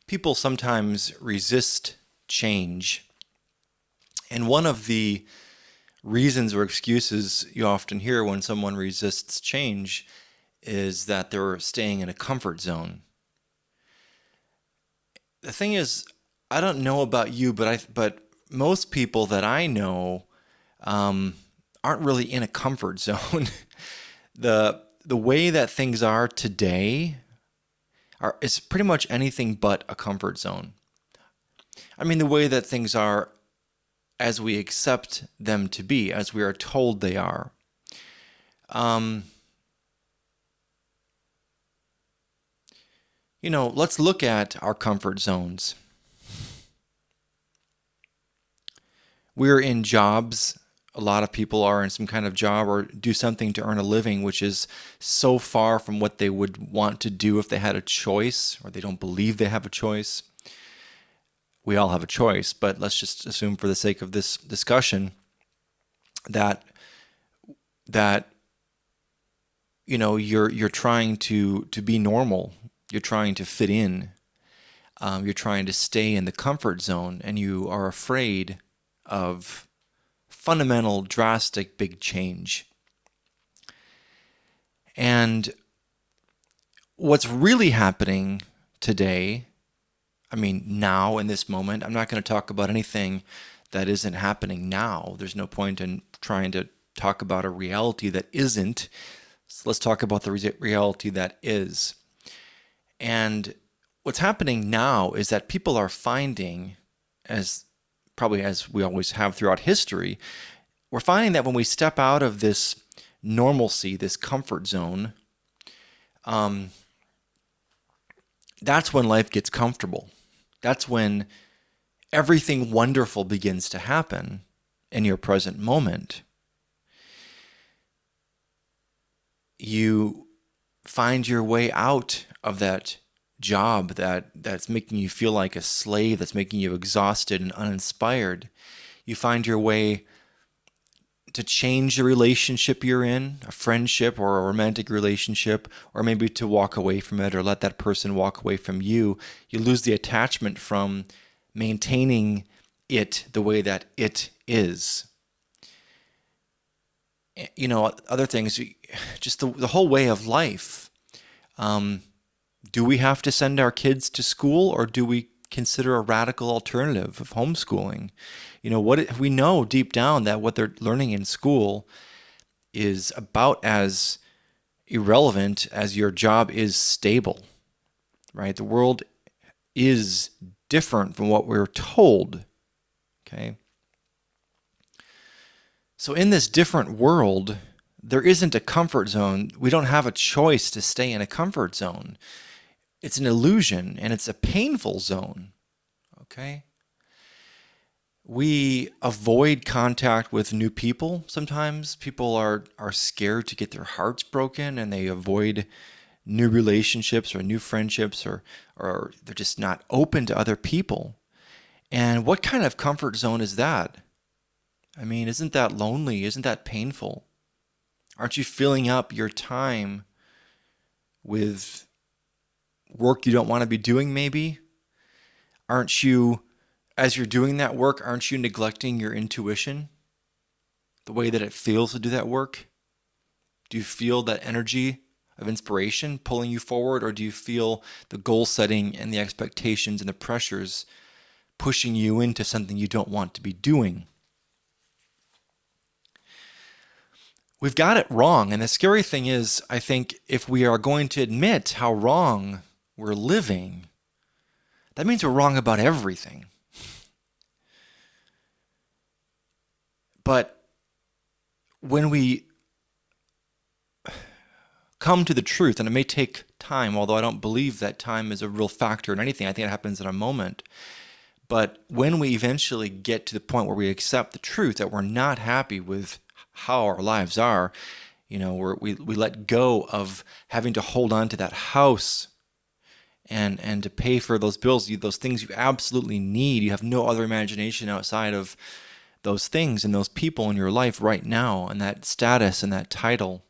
People sometimes resist change. And one of the reasons or excuses you often hear when someone resists change is that they're staying in a comfort zone. The thing is, I don't know about you, but most people that I know um, aren't really in a comfort zone. The way that things are today is pretty much anything but a comfort zone. I mean, the way that things are as we accept them to be, as we are told they are. Um, let's look at our comfort zones. We're in jobs. A lot of people are in some kind of job or do something to earn a living, which is so far from what they would want to do if they had a choice, or they don't believe they have a choice. We all have a choice, but let's just assume for the sake of this discussion that you're trying to be normal. You're trying to fit in. You're trying to stay in the comfort zone, and you are afraid of fundamental, drastic, big change. And what's really happening today, I mean, now in this moment, I'm not going to talk about anything that isn't happening now. There's no point in trying to talk about a reality that isn't. So let's talk about the reality that is. And what's happening now is that people are finding, as probably as we always have throughout history, we're finding that when we step out of this normalcy, this comfort zone, that's when life gets comfortable. That's when everything wonderful begins to happen in your present moment. You find your way out of that job that's making you feel like a slave, that's making you exhausted and uninspired. You find your way to change the relationship you're in, a friendship or a romantic relationship, or maybe to walk away from it or let that person walk away from you. You lose the attachment from maintaining it the way that it is. Other things, just the whole way of life. Do we have to send our kids to school, or do we consider a radical alternative of homeschooling? What we know deep down that what they're learning in school is about as irrelevant as your job is stable, right? The world is different from what we're told, okay? So in this different world, there isn't a comfort zone. We don't have a choice to stay in a comfort zone. It's an illusion, and it's a painful zone, okay? We avoid contact with new people sometimes. People are scared to get their hearts broken, and they avoid new relationships or new friendships, or they're just not open to other people. And what kind of comfort zone is that? I mean, isn't that lonely? Isn't that painful? Aren't you filling up your time with work you don't want to be doing, maybe? Aren't you, as you're doing that work, aren't you neglecting your intuition? The way that it feels to do that work? Do you feel that energy of inspiration pulling you forward, or do you feel the goal setting and the expectations and the pressures pushing you into something you don't want to be doing? We've got it wrong. And the scary thing is, I think if we are going to admit how wrong we're living, that means we're wrong about everything. But when we come to the truth, and it may take time, although I don't believe that time is a real factor in anything. I think it happens in a moment. But when we eventually get to the point where we accept the truth that we're not happy with how our lives are, we let go of having to hold on to that house and to pay for those bills, those things you absolutely need. You have no other imagination outside of those things and those people in your life right now, and that status and that title.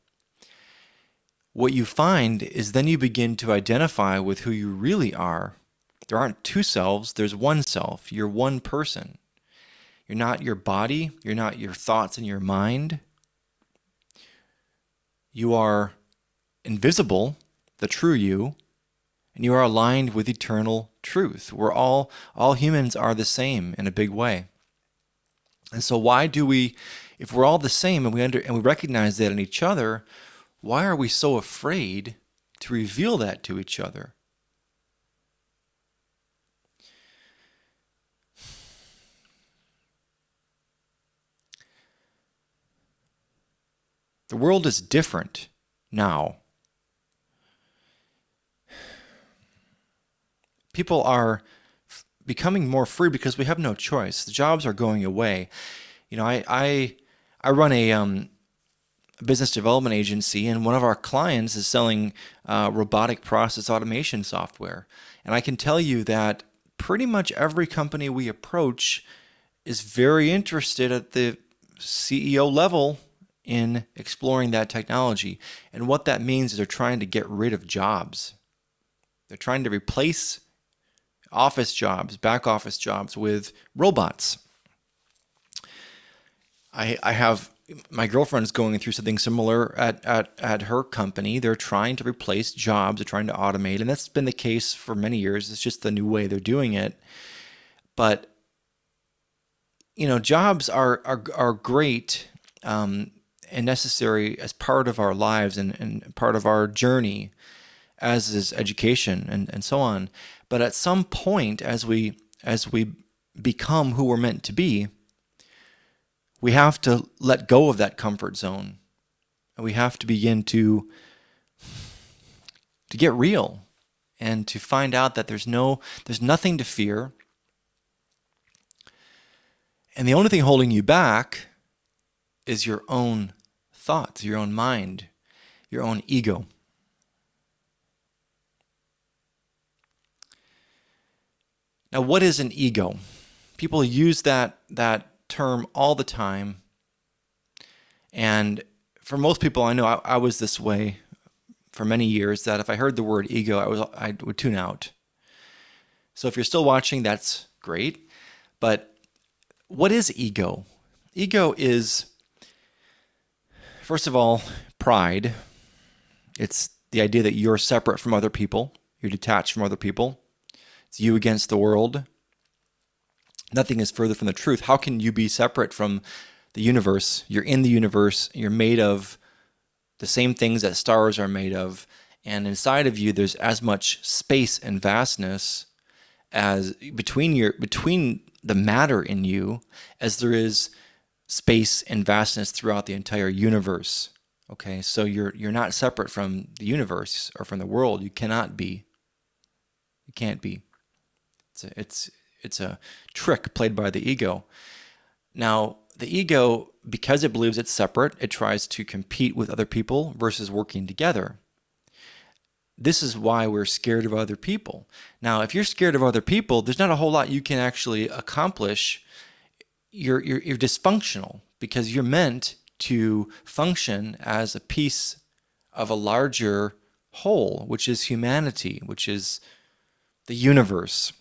What you find is then you begin to identify with who you really are, There aren't two selves, there's one self. You're one person. You're not your body, you're not your thoughts and your mind. You are invisible, the true you, and you are aligned with eternal truth. We're all humans are the same in a big way. And so why do we, if we're all the same and we recognize that in each other, why are we so afraid to reveal that to each other? The world is different now. People are becoming more free because we have no choice. The jobs are going away. You know, I run a business development agency, and one of our clients is selling robotic process automation software. And I can tell you that pretty much every company we approach is very interested at the CEO level in exploring that technology. And what that means is they're trying to get rid of jobs. They're trying to replace office jobs, back office jobs with robots. I have my girlfriend's going through something similar at her company. They're trying to replace jobs, they're trying to automate, and that's been the case for many years. It's just the new way they're doing it. But you know, jobs are great and necessary as part of our lives and part of our journey, as is education and so on. But at some point, as we become who we're meant to be, we have to let go of that comfort zone, and we have to begin to get real and to find out that there's nothing to fear, and the only thing holding you back is your own thoughts, your own mind, your own ego. Now, what is an ego? People use that term all the time. And for most people, I know I was this way for many years, that if I heard the word ego, I would tune out. So if you're still watching, that's great. But what is ego? Ego is, first of all, pride. It's the idea that you're separate from other people. You're detached from other people. It's you against the world. Nothing is further from the truth. How can you be separate from the universe? You're in the universe. You're made of the same things that stars are made of. And inside of you, there's as much space and vastness as between the matter in you as there is space and vastness throughout the entire universe. Okay, so you're not separate from the universe or from the world. You cannot be. You can't be. It's a trick played by the ego. Now, the ego, because it believes it's separate, it tries to compete with other people versus working together. This is why we're scared of other people. Now, if you're scared of other people, there's not a whole lot you can actually accomplish. You're dysfunctional because you're meant to function as a piece of a larger whole, which is humanity, which is the universe.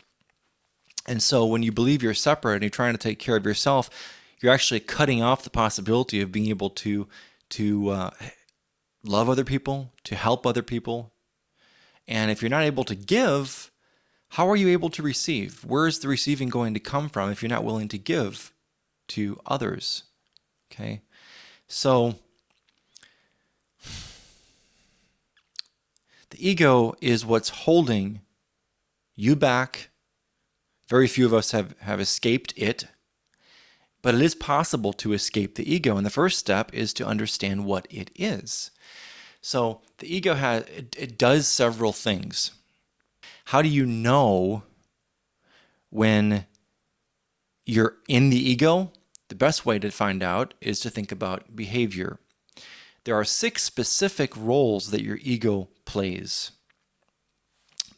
And so when you believe you're separate and you're trying to take care of yourself, you're actually cutting off the possibility of being able to love other people, to help other people. And if you're not able to give, how are you able to receive? Where is the receiving going to come from if you're not willing to give to others? Okay, so the ego is what's holding you back. Very few of us have escaped it, but it is possible to escape the ego. And the first step is to understand what it is. So the ego it does several things. How do you know when you're in the ego? The best way to find out is to think about behavior. There are 6 specific roles that your ego plays.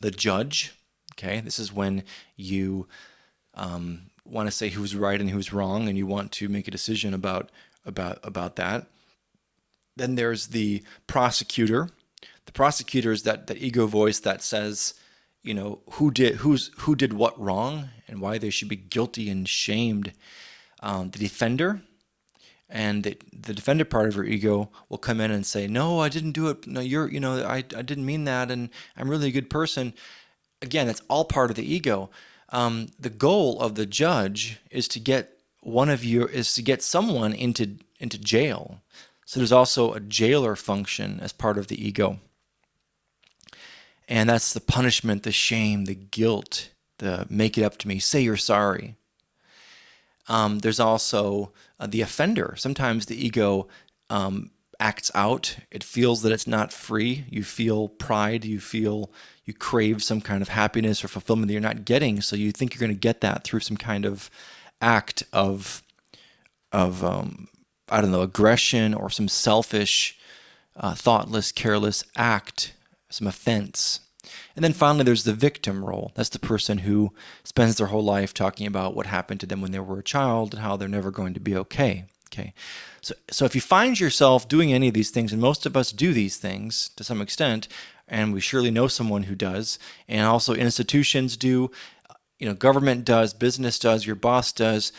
The judge. Okay, this is when you want to say who's right and who's wrong, and you want to make a decision about that. Then there's the prosecutor. The prosecutor is that ego voice that says, who did what wrong and why they should be guilty and shamed. The defender and the defender part of your ego will come in and say, no, I didn't do it. No, I didn't mean that. And I'm really a good person. Again, that's all part of the ego. The goal of the judge is to get someone into jail. So there's also a jailer function as part of the ego. And that's the punishment, the shame, the guilt, the make it up to me, say you're sorry. There's also the offender. Sometimes the ego acts out. It feels that it's not free. You feel pride. You crave some kind of happiness or fulfillment that you're not getting. So you think you're going to get that through some kind of act of aggression or some selfish, thoughtless, careless act, some offense. And then finally, there's the victim role. That's the person who spends their whole life talking about what happened to them when they were a child and how they're never going to be okay. Okay. So if you find yourself doing any of these things, and most of us do these things to some extent, and we surely know someone who does, and also institutions do, government does, business does, your boss does,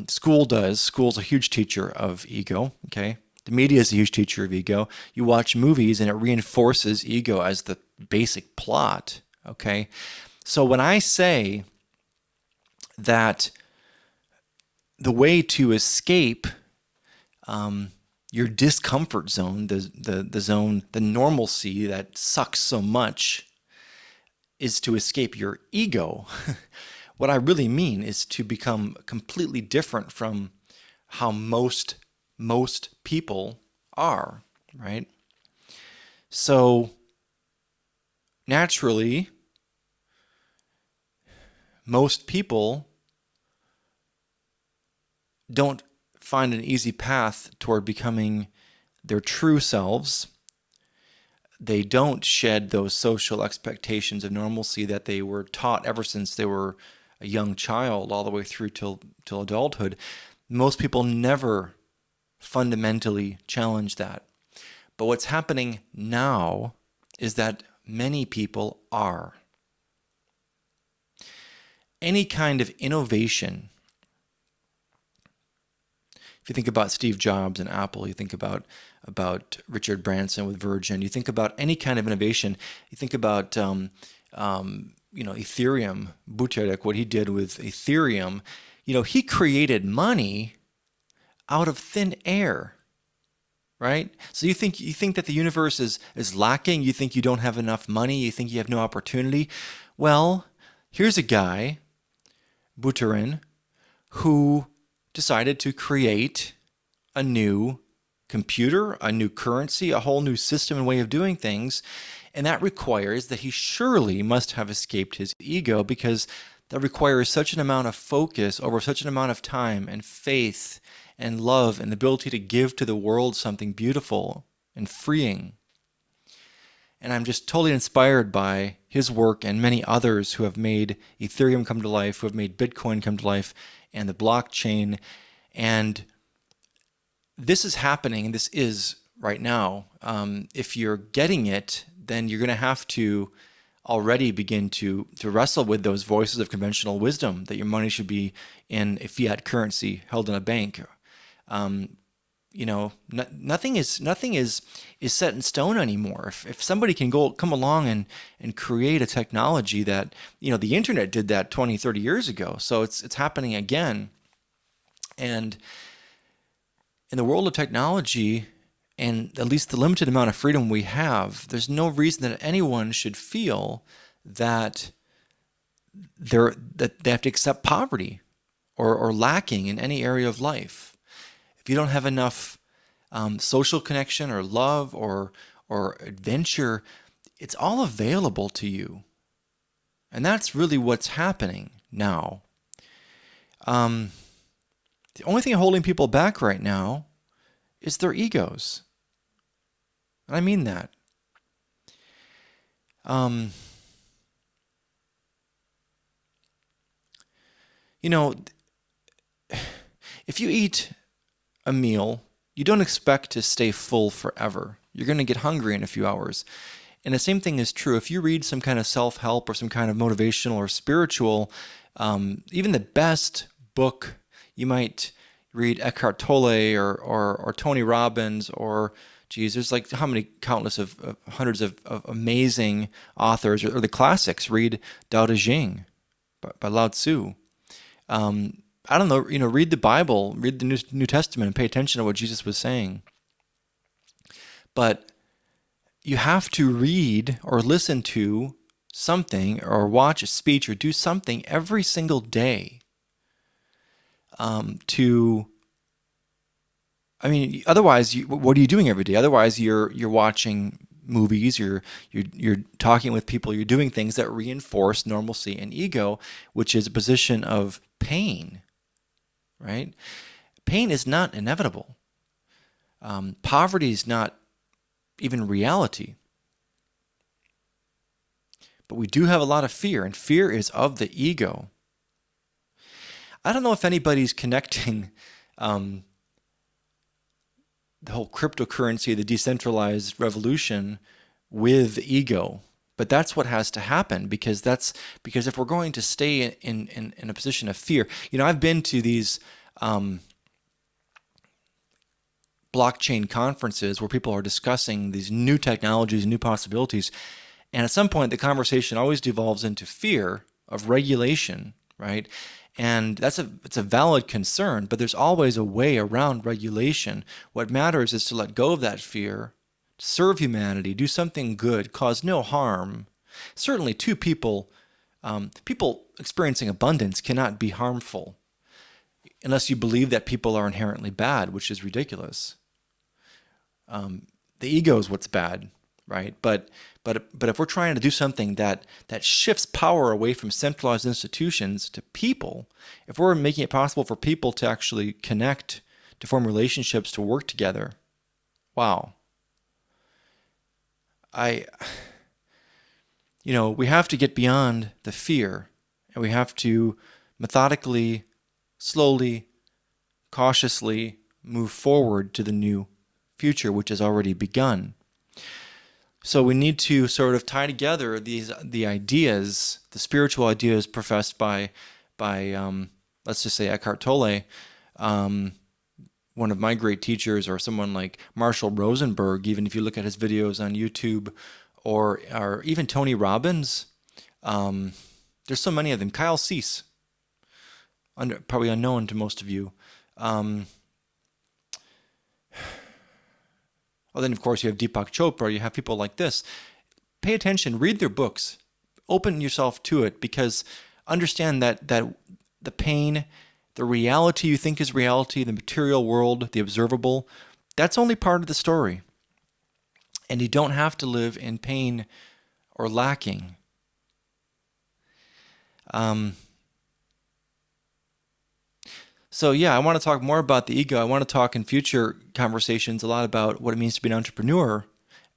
school does. School's a huge teacher of ego. Okay. The media is a huge teacher of ego. You watch movies and it reinforces ego as the basic plot, okay? So when I say that the way to escape your discomfort zone, the zone, the normalcy that sucks so much, is to escape your ego, what I really mean is to become completely different from how most people are, right? So naturally, most people don't find an easy path toward becoming their true selves. They don't shed those social expectations of normalcy that they were taught ever since they were a young child all the way through till adulthood. Most people never fundamentally challenge that. But what's happening now is that many people are. Any kind of innovation, if you think about Steve Jobs and Apple, you think about Richard Branson with Virgin, you think about any kind of innovation, you think about Ethereum, Buterin, what he did with Ethereum, he created money out of thin air, right? So you think that the universe is lacking, you think you don't have enough money, you think you have no opportunity. Well, here's a guy, Buterin, who decided to create a new computer, a new currency, a whole new system and way of doing things. And that requires that he surely must have escaped his ego, because that requires such an amount of focus over such an amount of time and faith and love and the ability to give to the world something beautiful and freeing. And I'm just totally inspired by his work and many others who have made Ethereum come to life, who have made Bitcoin come to life, and the blockchain. And this is happening, and this is right now. If you're getting it, then you're going to have to already begin to wrestle with those voices of conventional wisdom that your money should be in a fiat currency held in a bank. Nothing is set in stone anymore. If somebody can come along and create a technology that, the internet did that 20, 30 years ago. So it's happening again. And in the world of technology, and at least the limited amount of freedom we have, there's no reason that anyone should feel that they have to accept poverty or lacking in any area of life. If you don't have enough social connection or love or adventure, it's all available to you. And that's really what's happening now. The only thing holding people back right now is their egos. And I mean that. If you eat a meal, you don't expect to stay full forever. You're going to get hungry in a few hours. And the same thing is true if you read some kind of self-help or some kind of motivational or spiritual, even the best book, you might read Eckhart Tolle or Tony Robbins or, geez, there's like how many countless of hundreds of amazing authors, or the classics. Read Tao Te Ching by Lao Tzu. I don't know, read the Bible, read the New Testament, and pay attention to what Jesus was saying. But you have to read or listen to something or watch a speech or do something every single day otherwise, what are you doing every day? Otherwise, you're watching movies, you're talking with people, you're doing things that reinforce normalcy and ego, which is a position of pain, right? Pain is not inevitable. Poverty is not even reality. But we do have a lot of fear, and fear is of the ego. I don't know if anybody's connecting the whole cryptocurrency, the decentralized revolution with the ego. But that's what has to happen, because if we're going to stay in a position of fear, I've been to these blockchain conferences where people are discussing these new technologies, new possibilities, and at some point the conversation always devolves into fear of regulation, right? And it's a valid concern, but there's always a way around regulation. What matters is to let go of that fear, serve humanity, do something good, cause no harm. Certainly, people experiencing abundance cannot be harmful, unless you believe that people are inherently bad, which is ridiculous. The ego is what's bad, right? But if we're trying to do something that shifts power away from centralized institutions to people, if we're making it possible for people to actually connect, to form relationships, to work together, wow. We have to get beyond the fear, and we have to methodically, slowly, cautiously move forward to the new future, which has already begun. So we need to sort of tie together the ideas, the spiritual ideas professed by let's just say Eckhart Tolle, one of my great teachers, or someone like Marshall Rosenberg, even if you look at his videos on YouTube, or even Tony Robbins. There's so many of them. Kyle Cease, probably unknown to most of you. Well, then, of course, you have Deepak Chopra. You have people like this. Pay attention. Read their books. Open yourself to it, because understand that the pain, the reality you think is reality, the material world, the observable, that's only part of the story. And you don't have to live in pain or lacking. So I want to talk more about the ego. I want to talk in future conversations a lot about what it means to be an entrepreneur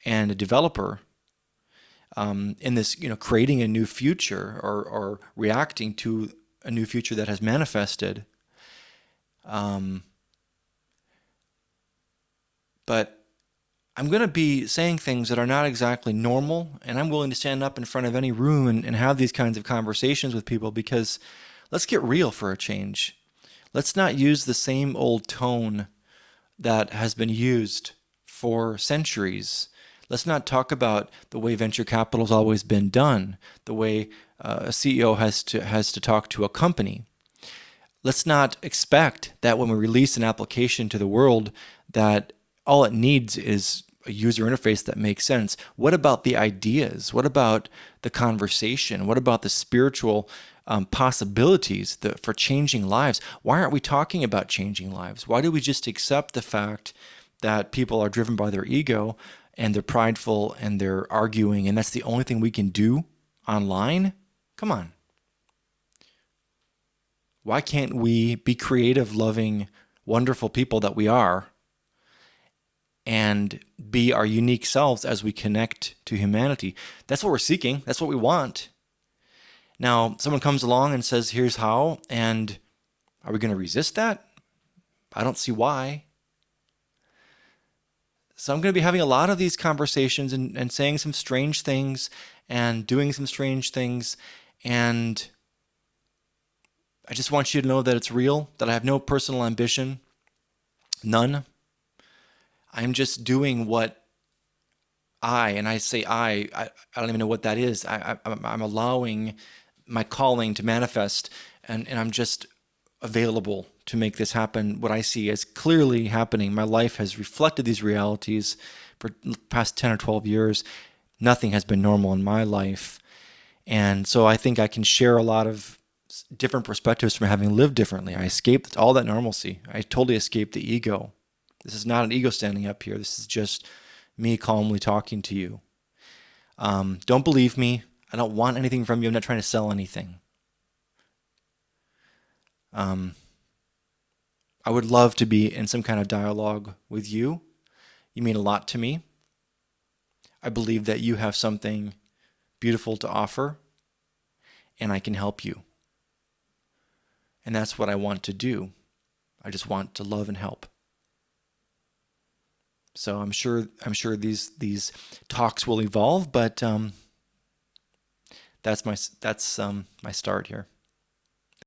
and a developer in this, creating a new future or reacting to a new future that has manifested. But I'm going to be saying things that are not exactly normal, and I'm willing to stand up in front of any room and have these kinds of conversations with people, because let's get real for a change. Let's not use the same old tone that has been used for centuries. Let's not talk about the way venture capital has always been done, the way a CEO has to talk to a company. Let's not expect that when we release an application to the world that all it needs is a user interface that makes sense. What about the ideas? What about the conversation? What about the spiritual possibilities for changing lives? Why aren't we talking about changing lives? Why do we just accept the fact that people are driven by their ego and they're prideful and they're arguing, and that's the only thing we can do online? Come on. Why can't we be creative, loving, wonderful people that we are, and be our unique selves as we connect to humanity? That's what we're seeking. That's what we want. Now, someone comes along and says, here's how, and are we going to resist that? I don't see why. So I'm going to be having a lot of these conversations and saying some strange things and doing some strange things. And I just want you to know that it's real, that I have no personal ambition, none. I'm just doing what and I say I don't even know what that is. I'm allowing my calling to manifest, and I'm just available to make this happen. What I see as clearly happening, my life has reflected these realities for the past 10 or 12 years. Nothing has been normal in my life. And so I think I can share a lot of different perspectives from having lived differently. I escaped all that normalcy. I totally escaped the ego. This is not an ego standing up here. This is just me calmly talking to you. Don't believe me. I don't want anything from you. I'm not trying to sell anything. I would love to be in some kind of dialogue with you. You mean a lot to me. I believe that you have something beautiful to offer, and I can help you. And that's what I want to do. I just want to love and help. So I'm sure these talks will evolve, but that's my start here.